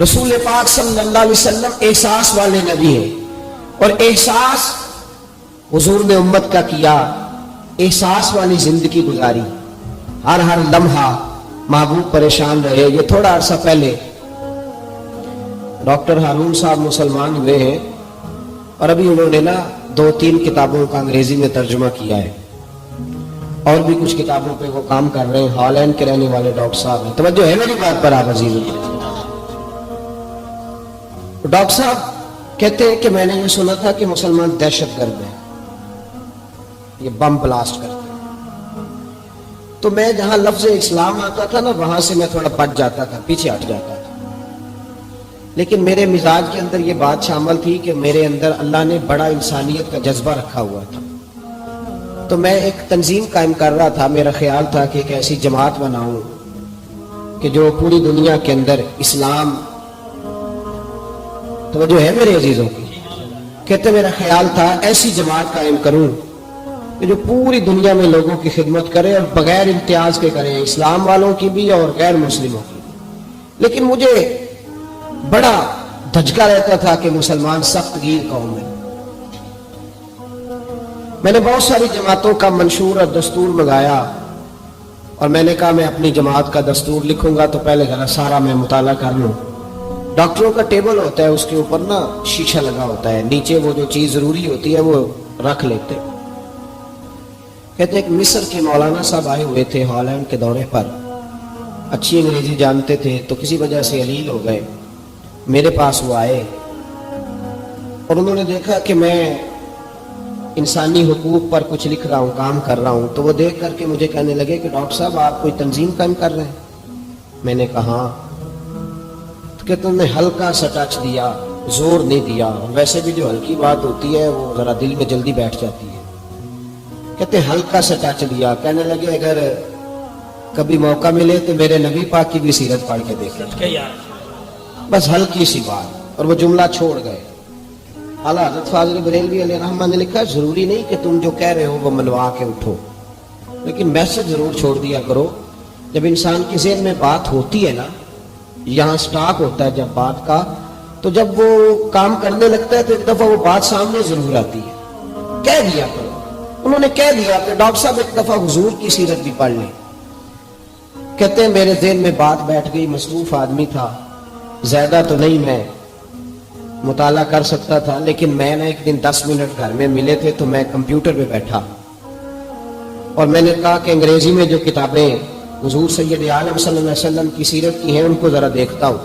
رسول پاک صلی اللہ علیہ وسلم احساس والے نبی ہیں، اور احساس حضور نے امت کا کیا، احساس والی زندگی گزاری، ہر لمحہ محبوب پریشان رہے۔ یہ تھوڑا عرصہ پہلے ڈاکٹر ہارون صاحب مسلمان ہوئے ہیں، اور ابھی انہوں نے 2-3 کتابوں کا انگریزی میں ترجمہ کیا ہے، اور بھی کچھ کتابوں پہ وہ کام کر رہے ہیں۔ ہالینڈ کے رہنے والے ڈاکٹر صاحب ہیں، توجہ ہے میری بات پر آپ عزیزوں؟ ڈاکٹر صاحب کہتے ہیں کہ میں نے یہ سنا تھا کہ مسلمان دہشت گرد ہیں، یہ بم بلاسٹ کرتے ہیں، تو میں جہاں لفظ اسلام آتا تھا نا وہاں سے میں تھوڑا بچ جاتا تھا، پیچھے ہٹ جاتا تھا، لیکن میرے مزاج کے اندر یہ بات شامل تھی کہ میرے اندر اللہ نے بڑا انسانیت کا جذبہ رکھا ہوا تھا، تو میں ایک تنظیم قائم کر رہا تھا۔ میرا خیال تھا کہ ایک ایسی جماعت بناؤں کہ جو پوری دنیا کے اندر اسلام، توجہ ہے میرے عزیزوں کی؟ کہتے میرا خیال تھا ایسی جماعت قائم کروں کہ جو پوری دنیا میں لوگوں کی خدمت کرے، اور بغیر امتیاز کے کرے، اسلام والوں کی بھی اور غیر مسلموں کی بھی۔ لیکن مجھے بڑا دھچکا رہتا تھا کہ مسلمان سخت گیر قوم ہے۔ میں نے بہت ساری جماعتوں کا منشور اور دستور منگایا، اور میں نے کہا میں اپنی جماعت کا دستور لکھوں گا تو پہلے ذرا سارا میں مطالعہ کر لوں۔ ڈاکٹروں کا ٹیبل ہوتا ہے، اس کے اوپر شیشہ لگا ہوتا ہے، نیچے وہ جو چیز ضروری ہوتی ہے وہ رکھ لیتے۔ کہتے ایک مصر کے مولانا صاحب آئے ہوئے تھے ہالینڈ کے دورے پر، اچھی انگریزی جانتے تھے، تو کسی وجہ سے علیل ہو گئے۔ میرے پاس وہ آئے اور انہوں نے دیکھا کہ میں انسانی حقوق پر کچھ لکھ رہا ہوں، کام کر رہا ہوں، تو وہ دیکھ کر کے مجھے کہنے لگے کہ ڈاکٹر صاحب آپ کوئی تنظیم قائم کر رہے ہیں؟ میں نے کہا ہاں۔ تو کہتے انہوں نے ہلکا سا ٹچ دیا، زور نہیں دیا، ویسے بھی جو ہلکی بات ہوتی ہے وہ ذرا دل میں جلدی بیٹھ جاتی ہے۔ کہتے ہلکا سا ٹچ دیا، کہنے لگے اگر کبھی موقع ملے تو میرے نبی پاک کی بھی سیرت پڑھ کے دیکھیں، بس ہلکی سی بات، اور وہ جملہ چھوڑ گئے۔ اعلیٰ حضرت فاضل بریلوی علیہ رحمہ نے لکھا ضروری نہیں کہ تم جو کہہ رہے ہو وہ منوا کے اٹھو، لیکن میسج ضرور چھوڑ دیا کرو۔ جب انسان کے ذہن میں بات ہوتی ہے نا، یہاں سٹاک ہوتا ہے جب بات کا، تو جب وہ کام کرنے لگتا ہے تو ایک دفعہ وہ بات سامنے ضرور آتی ہے۔ کہہ دیا کرو۔ انہوں نے کہہ دیا کہ ڈاکٹر صاحب ایک دفعہ حضور کی سیرت بھی پڑھ لیں۔ کہتے ہیں میرے ذہن میں بات بیٹھ گئی، مصروف آدمی تھا، زیادہ تو نہیں میں مطالعہ کر سکتا تھا، لیکن میں نے ایک دن 10 منٹ گھر میں ملے تھے تو میں کمپیوٹر پہ بیٹھا، اور میں نے کہا کہ انگریزی میں جو کتابیں حضور سید عالم صلی اللہ علیہ وسلم کی سیرت کی ہیں ان کو ذرا دیکھتا ہوں۔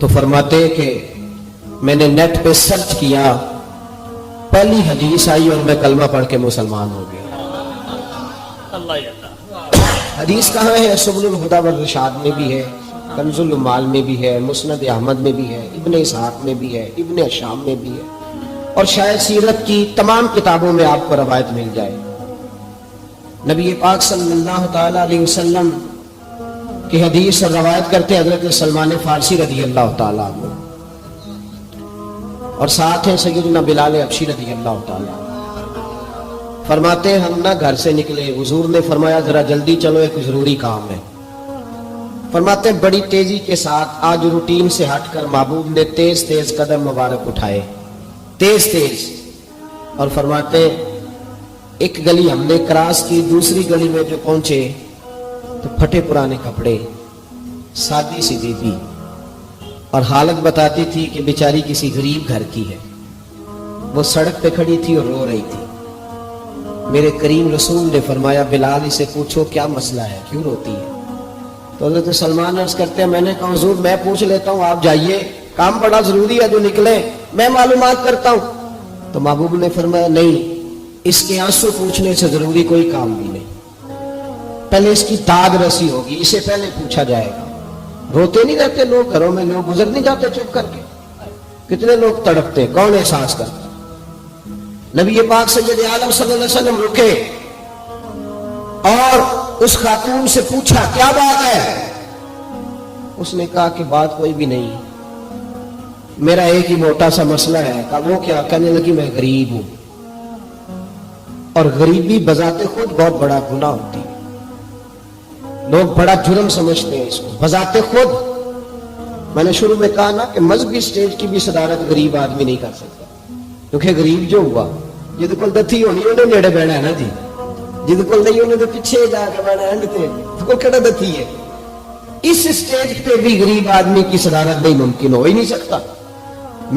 تو فرماتے کہ میں نے نیٹ پہ سرچ کیا، پہلی حدیث آئی اور میں کلمہ پڑھ کے مسلمان ہو گیا۔ حدیث کہاں ہے؟ سبل الہدی والرشاد میں بھی ہے، کنز المال میں بھی ہے، مسند احمد میں بھی ہے، ابن اسحاق میں بھی ہے، ابن شام میں بھی ہے، اور شاید سیرت کی تمام کتابوں میں آپ کو روایت مل جائے۔ نبی پاک صلی اللہ تعالی علیہ وسلم کی حدیث اور روایت کرتے حضرت سلمان فارسی رضی اللہ تعالیٰ عنہ، اور ساتھ ہیں سیدنا بلال حبشی رضی اللہ تعالیٰ عنہ۔ فرماتے ہیں ہم گھر سے نکلے، حضور نے فرمایا ذرا جلدی چلو ایک ضروری کام ہے۔ فرماتے ہیں بڑی تیزی کے ساتھ آج روٹین سے ہٹ کر محبوب نے تیز تیز قدم مبارک اٹھائے، تیز تیز، اور فرماتے ہیں ایک گلی ہم نے کراس کی، دوسری گلی میں جو پہنچے تو پھٹے پرانے کپڑے، سادی سی بیوی، اور حالت بتاتی تھی کہ بیچاری کسی غریب گھر کی ہے۔ وہ سڑک پہ کھڑی تھی اور رو رہی تھی۔ میرے کریم رسول نے فرمایا بلال اسے پوچھو کیا مسئلہ ہے، کیوں روتی ہے؟ تو حضرت سلمان عرض کرتے ہیں میں نے کہا حضور میں پوچھ لیتا ہوں، آپ جائیے، کام بڑا ضروری ہے جو نکلے، میں معلومات کرتا ہوں۔ تو محبوب نے فرمایا نہیں، اس کے آنسو پوچھنے سے ضروری کوئی کام بھی نہیں، پہلے اس کی داد رسی ہوگی، اسے پہلے پوچھا جائے گا۔ روتے نہیں رہتے لوگ گھروں میں، لوگ گزر نہیں جاتے چپ کر کے؟ کتنے لوگ تڑپتے، کون احساس کرتا؟ نبی پاک سید عالم صلی اللہ علیہ وسلم رکے اور اس خاتون سے پوچھا کیا بات ہے؟ اس نے کہا کہ بات کوئی بھی نہیں، میرا ایک ہی موٹا سا مسئلہ ہے۔ کہا وہ کیا؟ کہنے لگی میں غریب ہوں، اور غریبی بذات خود بہت بڑا گناہ ہوتی ہے، لوگ بڑا جرم سمجھتے ہیں اس کو، بذات خود میں نے شروع میں کہا نا کہ مذہبی سٹیج کی بھی صدارت غریب آدمی نہیں کر سکتا، کیونکہ غریب جو ہوا جہد کول دتھی ہونی انہیں نیڑے بہنا ہے نا جی، جہد کول نہیں انہیں تو پیچھے جا کے بہنا ہے، کو کہڑا دتھی ہے۔ اس سٹیج پہ بھی غریب آدمی کی صدارت نہیں ممکن ہو ہی نہیں سکتا۔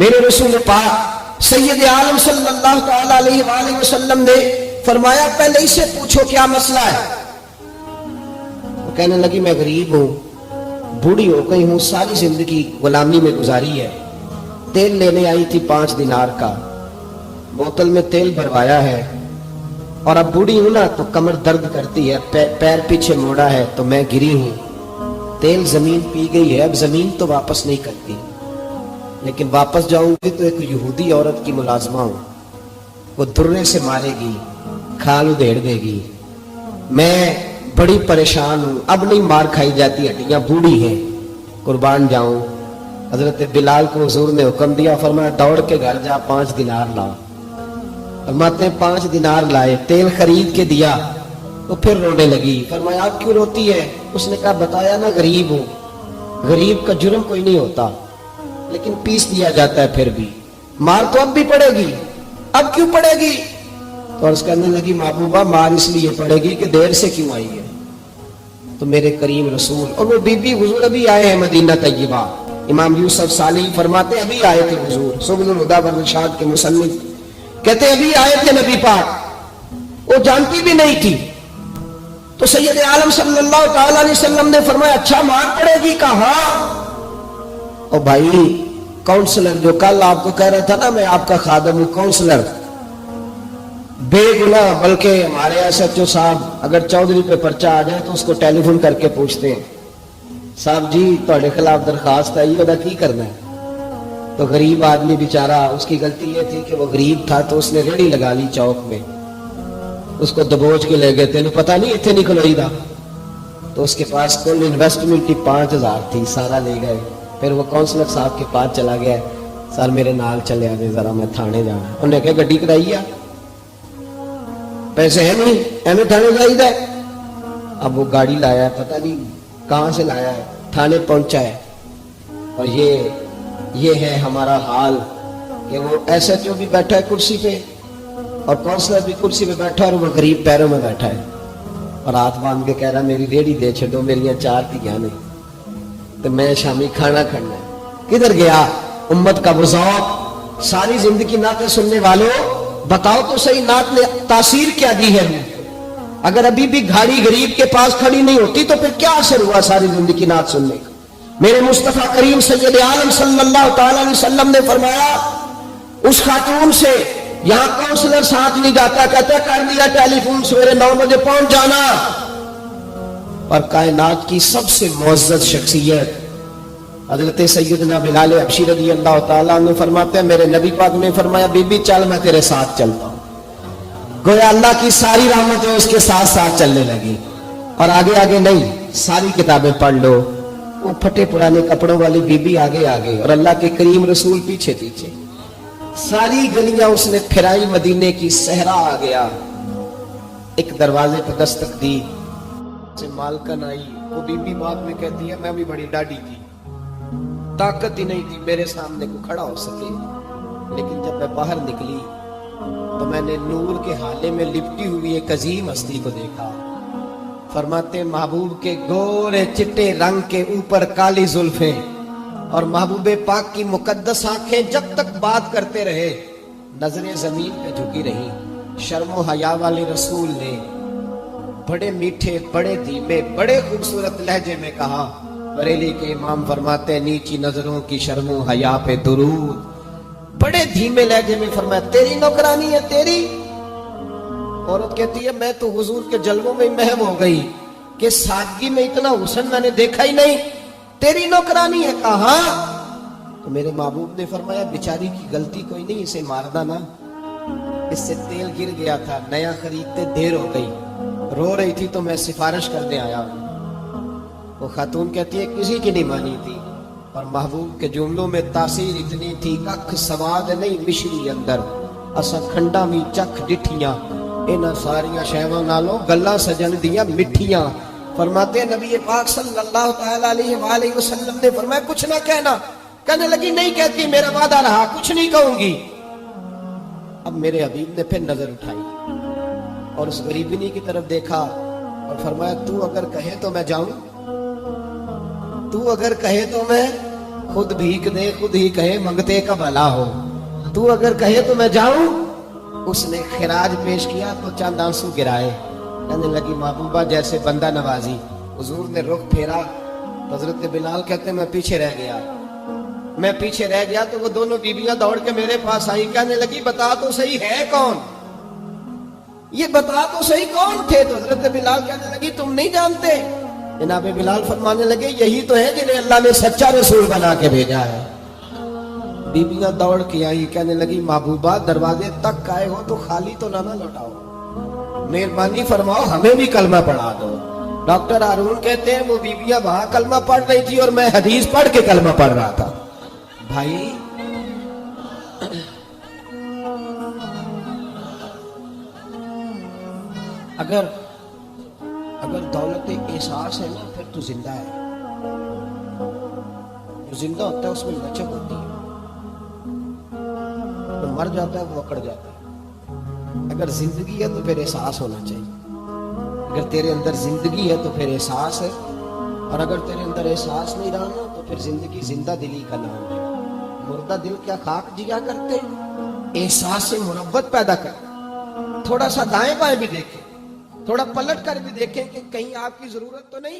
میرے رسول پاک سید عالم صلی اللہ تعالی علیہ وآلہ وسلم نے فرمایا پہلے اسے پوچھو کیا مسئلہ ہے۔ وہ کہنے لگی میں غریب ہوں، بوڑھی ہو گئی ہوں، ساری زندگی غلامی میں گزاری ہے، تیل لینے آئی تھی 5 دینار کا، بوتل میں تیل بھروایا ہے، اور اب بوڑھی ہوں نا تو کمر درد کرتی ہے، پیر پیچھے موڑا ہے تو میں گری ہوں، تیل زمین پی گئی ہے، اب زمین تو واپس نہیں کرتی، لیکن واپس جاؤں گی تو ایک یہودی عورت کی ملازمہ ہوں، وہ درے سے مارے گی، کھال ادھیڑ دے گی، میں بڑی پریشان ہوں، اب نہیں مار کھائی جاتی، ہڈیاں بوڑھی ہیں، قربان جاؤں۔ حضرت بلال کو حضور نے حکم دیا، فرمایا دوڑ کے گھر جا 5 دینار لا۔ فرماتے ہیں 5 دینار لائے، تیل خرید کے دیا، تو پھر رونے لگی۔ فرمایا آپ کیوں روتی ہے؟ اس نے کہا بتایا نا غریب ہوں، غریب کا جرم کوئی نہیں ہوتا، لیکن پیس دیا جاتا ہے، پھر بھی مار تو اب بھی پڑے گی، اب کیوں پڑے گی؟ تو عرض کرنے لگی محبوبہ مار اس لیے پڑے گی کہ دیر سے کیوں آئی ہے۔ تو میرے کریم رسول اور وہ بی بی حضور ابھی آئے ہیں مدینہ طیبہ، امام یوسف صالحی فرماتے ہیں ابھی آئے تھے حضور، سبل الہدی والرشاد کے مصنف کہتے ہیں ابھی آئے تھے نبی پاک، وہ جانتی بھی نہیں تھی۔ تو سید عالم صلی اللہ تعالی علیہ وسلم نے فرمایا اچھا مار پڑے گی؟ کہا او بھائی کاؤنسلر جو کل آپ کو کہہ رہا تھا نا میں آپ کا خادم ہوں، کاؤنسلر بے گناہ، بلکہ ہمارے ایس ایچ او صاحب اگر چودھری پہ پرچہ آ جائے تو اس کو ٹیلی فون کر کے پوچھتے ہیں صاحب جی تھوڑے خلاف درخواست ہے، یہ کی کرنا ہے؟ تو غریب آدمی بیچارہ، اس کی غلطی یہ تھی کہ وہ غریب تھا تو اس نے ریڑھی لگا لی چوک میں، اس کو دبوچ کے لے گئے تھے، پتہ نہیں اتنے نکلوئی دا، تو اس کے پاس کل انویسٹمنٹ کی 5000 تھی، سارا لے گئے۔ پھر وہ کاؤنسلر صاحب کے پاس چلا گیا، سر میرے نال چلے آنے ذرا میں تھانے جانا، انہوں نے کہا گڈی کرائی ہے، پیسے ہیں نہیں ایویں تھانے جائی دا۔ اب وہ گاڑی لایا ہے، پتہ نہیں کہاں سے لایا ہے، تھانے پہنچا ہے، اور یہ ہے ہمارا حال کہ وہ ایس ایچ او بھی بیٹھا ہے کرسی پہ اور کاؤنسلر بھی کرسی پہ بیٹھا ہے، اور وہ غریب پیروں میں بیٹھا ہے اور ہاتھ باندھ کے کہہ رہا میری ریڑھی دے چھڈو، میری 4 دھیاں نے تو میں شامی کھانا کھانا ہے۔ کدھر گیا امت کا وہ ذوق؟ ساری زندگی نعتیں سننے والوں بتاؤ تو صحیح نعت نے تاثیر کیا دی ہے؟ اگر ابھی بھی گھاڑی غریب کے پاس کھڑی نہیں ہوتی تو پھر کیا اثر ہوا ساری زندگی نعت سننے کا؟ میرے مصطفیٰ کریم سید عالم صلی اللہ تعالی علیہ وسلم نے فرمایا اس خاتون سے، یہاں کاؤنسلر ساتھ نہیں جاتا، کہتا کر دیا ٹیلی فون سویرے 9 بجے پہنچ جانا، اور کائنات کی سب سے معزز شخصیت حضرت سیدنا بلال حبشی رضی اللہ تعالیٰ عنہ فرماتے ہیں میرے نبی پاک نے فرمایا بی بی چل میں تیرے ساتھ چلتا ہوں، گویا اللہ کی ساری رحمتیں اس کے ساتھ ساتھ چلنے لگی، اور آگے آگے نہیں، ساری کتابیں پڑھ لو، وہ پھٹے پرانے کپڑوں والی بی بی آگے آگے اور اللہ کے کریم رسول پیچھے پیچھے، ساری گلیاں اس نے پھرائی، مدینے کی صحرا آ گیا، ایک دروازے پہ دستک دی، سے مالکن آئی، وہ بی بی بعد میں کہتی ہے میں بھی بڑی ڈاڈی تھی، طاقت ہی نہیں تھی میرے سامنے کو کھڑا ہو سکے، لیکن جب میں باہر نکلی تو میں نے نور کے حالے میں لپٹی ہوئی ایک عظیم ہستی کو دیکھا۔ فرماتے محبوب کے گورے چٹے رنگ کے اوپر کالی زلفیں اور محبوب پاک کی مقدس آنکھیں جب تک بات کرتے رہے نظریں زمین پہ جھکی رہی۔ شرم و حیا والے رسول نے بڑے میٹھے، بڑے دھیمے، بڑے خوبصورت لہجے میں کہا، بریلی کے امام فرماتے ہیں نیچی نظروں کی شرم و حیا پہ درود، بڑے دھیمے لہجے میں فرمایا تیری نوکرانی ہے تیری؟ عورت کہتی ہے میں تو حضور کے جلووں میں محو ہو گئی کہ سادگی میں اتنا حسن میں نے دیکھا ہی نہیں، تیری نوکرانی ہے؟ کہا تو میرے محبوب نے فرمایا بیچاری کی غلطی کوئی نہیں، اسے مارنا نا، اس سے تیل گر گیا تھا، نیا خریدتے دیر ہو گئی، رو رہی تھی تو میں سفارش کرنے آیا ہوں۔ وہ خاتون کہتی ہے کسی کی نہیں مانی تھی، اور محبوب کے جملوں میں تاثیر اتنی تھی ککھ سواد نہیں مشری اندر، اسا کھنڈا بھی چکھ ڈٹھیاں، انہاں ساریاں شیواں نالوں گلاں سجن دیاں مٹھیاں، فرماتے ہیں نبی پاک صلی اللہ تعالی علیہ وآلہ وسلم نے فرمایا کچھ نہ کہنا. کہنے لگی نہیں کہتی, میرا وعدہ رہا, کچھ نہیں کہوں گی. اب میرے حبیب نے پھر نظر اٹھائی اور اس غریبنی کی طرف دیکھا اور فرمایا تو اگر کہے تو میں جاؤں, تو اگر کہے تو میں خود بھیک دے, خود ہی کہے منگتے کا بھلا ہو, تو اگر کہے تو میں جاؤں. اس نے خراج پیش کیا تو چند آنسو گرائے. کہنے لگی محبوبہ جیسے بندہ نوازی. حضور نے رخ پھیرا تو حضرت بلال کہتے ہیں میں پیچھے رہ گیا. میں پیچھے رہ گیا تو وہ دونوں بیویاں دوڑ کے میرے پاس آئی. کہنے لگی بتا تو صحیح ہے کون, یہ بتا تو صحیح کون تھے. تو حضرت بلال کہنے لگی تم نہیں جانتے. جناب بلال فرمانے لگے یہی تو ہے جنہیں اللہ نے سچا رسول بنا کے بھیجا ہے. بیویاں دوڑ کے آئی. کہنے لگی محبوبہ دروازے تک آئے ہو تو خالی تو نہ لوٹاؤ, مہربانی فرماؤ ہمیں بھی کلمہ پڑھا دو. ڈاکٹر ہارون کہتے ہیں وہ بیویاں وہاں کلمہ پڑھ رہی تھی اور میں حدیث پڑھ کے کلمہ پڑھ رہا تھا. بھائی اگر دولت احساس ہے نا پھر تو زندہ ہے. جو زندہ ہوتا ہے اس میں لچک ہوتی ہے, جو مر جاتا ہے وہ اکڑ جاتا ہے. اگر زندگی ہے تو پھر احساس ہونا چاہیے. اگر تیرے اندر زندگی ہے تو پھر احساس ہے, اور اگر تیرے اندر احساس نہیں رہا نا تو پھر زندگی زندہ دلی کا نام ہے. مردہ دل کیا خاک جیا کرتے, احساس سے محبت پیدا کر. تھوڑا سا دائیں بائیں بھی دیکھیں, تھوڑا پلٹ کر بھی دیکھیں کہ کہیں آپ کی ضرورت تو نہیں.